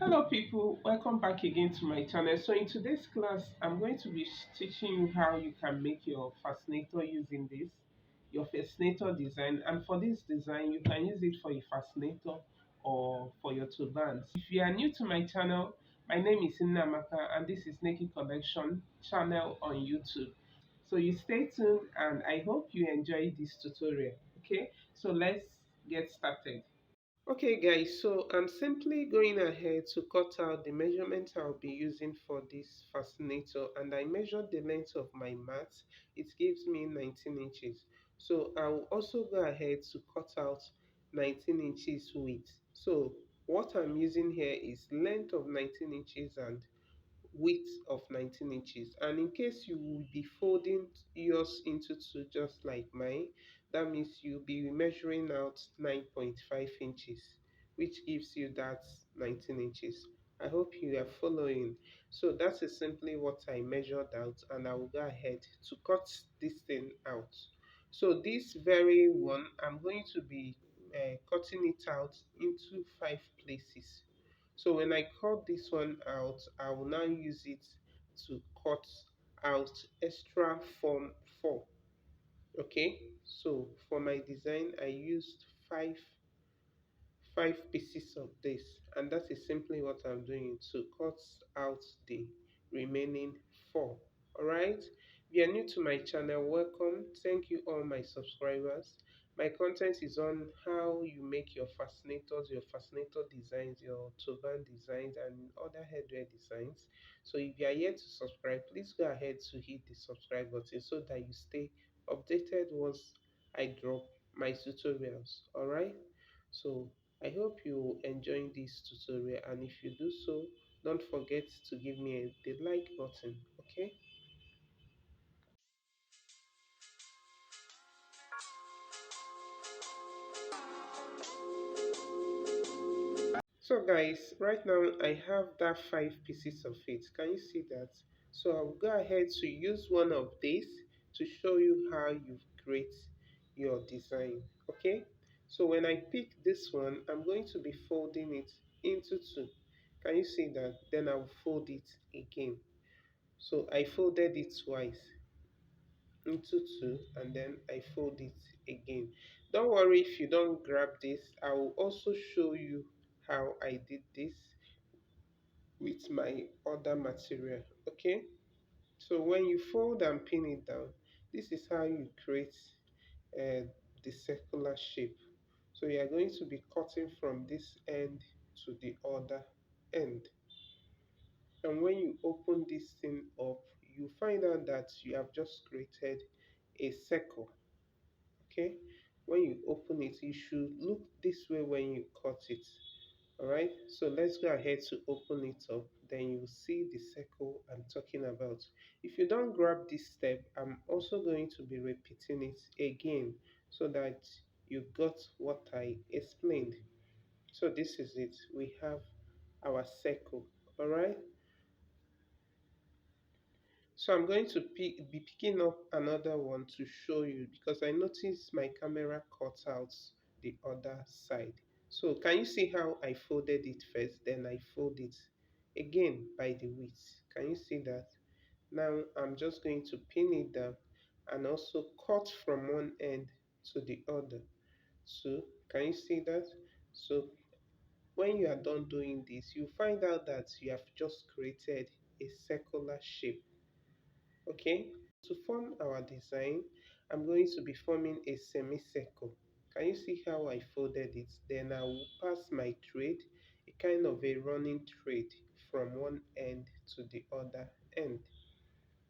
Hello people, welcome back again to my channel. So in today's class, I'm going to be teaching you how you can make your fascinator using your fascinator design. And for this design, you can use it for a fascinator or for your turbans. If you are new to my channel, my name is Nnamaka and this is Naked Collection channel on YouTube. So you stay tuned and I hope you enjoy this tutorial. Okay, so let's get started. Okay guys, so I'm simply going ahead to cut out the measurement I'll be using for this fascinator, and I measured the length of my mat. It gives me 19 inches. So I'll also go ahead to cut out 19 inches width. So what I'm using here is length of 19 inches and width of 19 inches. And in case you will be folding yours into two just like mine, that means you'll be measuring out 9.5 inches, which gives you that 19 inches. I hope you are following. So that is simply what I measured out, and I will go ahead to cut this thing out. So this very one, I'm going to be cutting it out into 5 places. So when I cut this one out, I will now use it to cut out extra form 4. Okay, so for my design, I used five pieces of this, and that is simply what I'm doing to cut out the remaining four. All right, if you are new to my channel, welcome. Thank you all my subscribers. My content is on how you make your fascinators, your fascinator designs, your turban designs, and other headwear designs. So if you are yet to subscribe, please go ahead to hit the subscribe button so that you stay updated once I drop my tutorials. All right, so I hope you enjoying this tutorial, and if you do so, don't forget to give me the like button. Okay, so guys, right now I have that 5 pieces of it. Can you see that? So I'll go ahead to use one of these to show you how you create your design. Okay, so when I pick this one, I'm going to be folding it into two. Can you see that? Then I'll fold it again. So I folded it twice into two, and then I fold it again. Don't worry if you don't grab this. I will also show you how I did this with my other material. Okay, so when you fold and pin it down, this is how you create uh, the circular shape. So you are going to be cutting from this end to the other end, and when you open this thing up, you find out that you have just created a circle. Okay, when you open it, you should look this way when you cut it. All right, so let's go ahead to open it up, then you see the circle I'm talking about. If you don't grab this step, I'm also going to be repeating it again so that you got what I explained. So this is it, we have our circle. All right, so I'm going to be picking up another one to show you, because I noticed my camera cut out the other side. So can you see how I folded it first, then I fold it again by the width? Can you see that? Now I'm just going to pin it down and also cut from one end to the other. So can you see that? So when you are done doing this, you find out that you have just created a circular shape. Okay, to form our design, I'm going to be forming a semicircle. Can you see how I folded it? Then I will pass my thread, a kind of a running thread, from one end to the other end.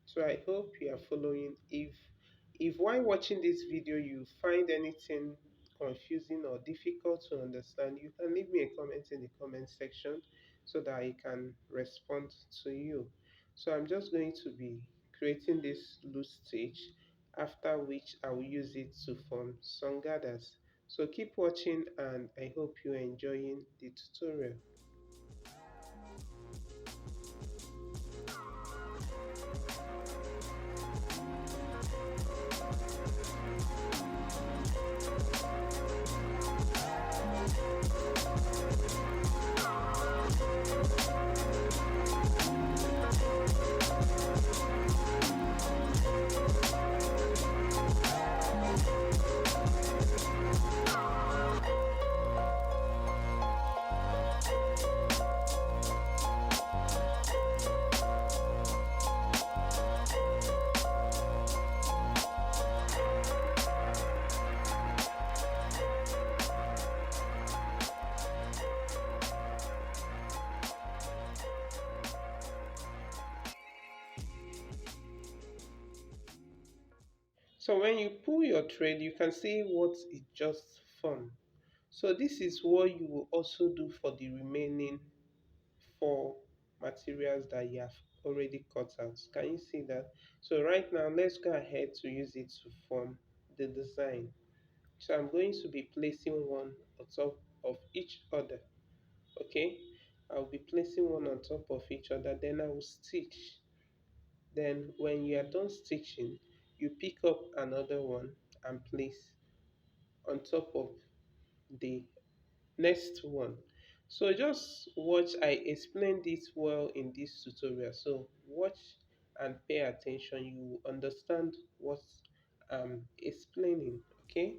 So I hope you are following. If while watching this video you find anything confusing or difficult to understand, you can leave me a comment in the comment section so that I can respond to you. So I'm just going to be creating this loose stitch, after which I will use it to form sun gathers. So keep watching and I hope you're enjoying the tutorial. So when you pull your thread, you can see what it just formed. So this is what you will also do for the remaining four materials that you have already cut out. Can you see that? So right now, let's go ahead to use it to form the design. So I'm going to be placing one on top of each other. Okay, I'll be placing one on top of each other, then I will stitch. Then when you are done stitching, you pick up another one and place on top of the next one. So just watch, I explained it well in this tutorial. So watch and pay attention, you will understand what I'm explaining. Okay.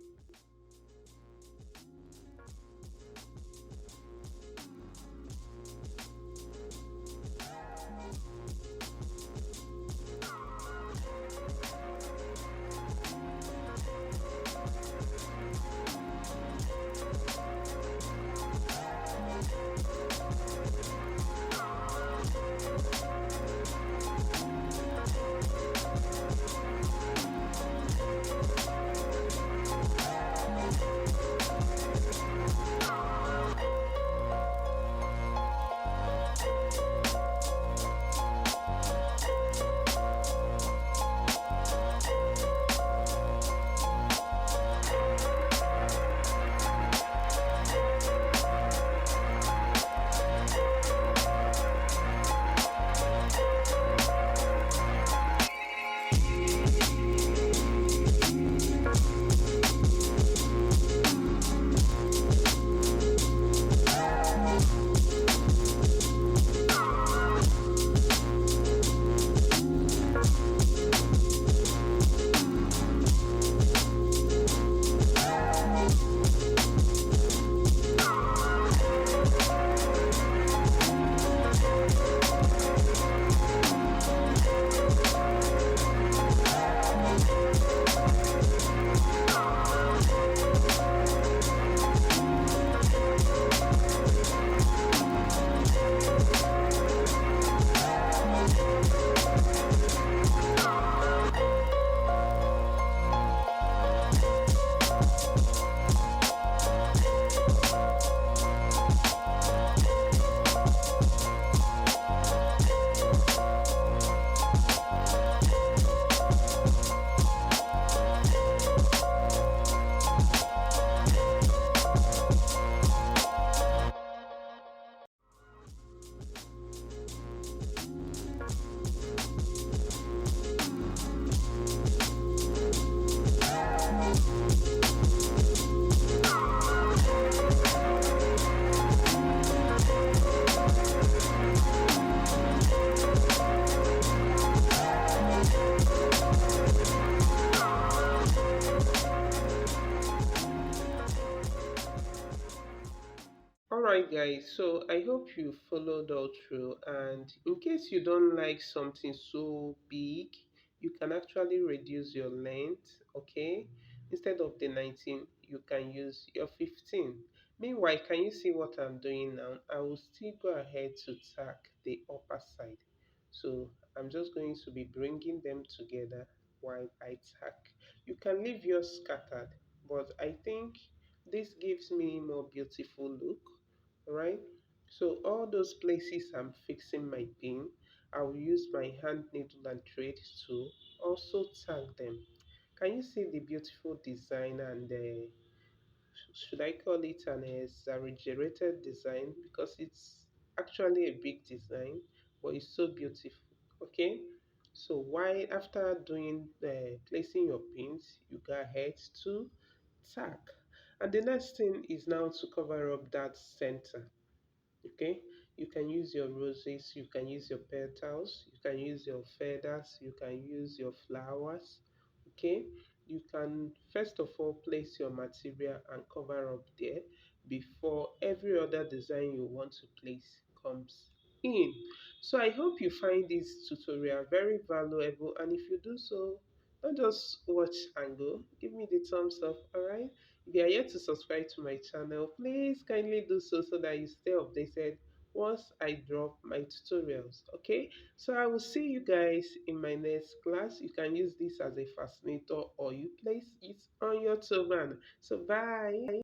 Alright guys, so I hope you followed all through, and in case you don't like something so big, you can actually reduce your length. Okay, instead of the 19 you can use your 15. Meanwhile, can you see what I'm doing now? I will still go ahead to tack the upper side. So I'm just going to be bringing them together while I tack. You can leave yours scattered, but I think this gives me more beautiful look. Right, so all those places I'm fixing my pin, I'll use my hand needle and thread to also tag them. Can you see the beautiful design? And should I call it an exaggerated design, because it's actually a big design, but it's so beautiful. Okay, so why, after doing placing your pins, you go ahead to tag, and the next thing is now to cover up that center. Okay, you can use your roses, you can use your petals, you can use your feathers, you can use your flowers. Okay, you can first of all place your material and cover up there before every other design you want to place comes in. So I hope you find this tutorial very valuable, and if you do so, don't just watch and go, give me the thumbs up. All right, if you are yet to subscribe to my channel, please kindly do so, so that you stay updated once I drop my tutorials. Okay, so I will see you guys in my next class. You can use this as a fascinator or you place it on your turban. So bye.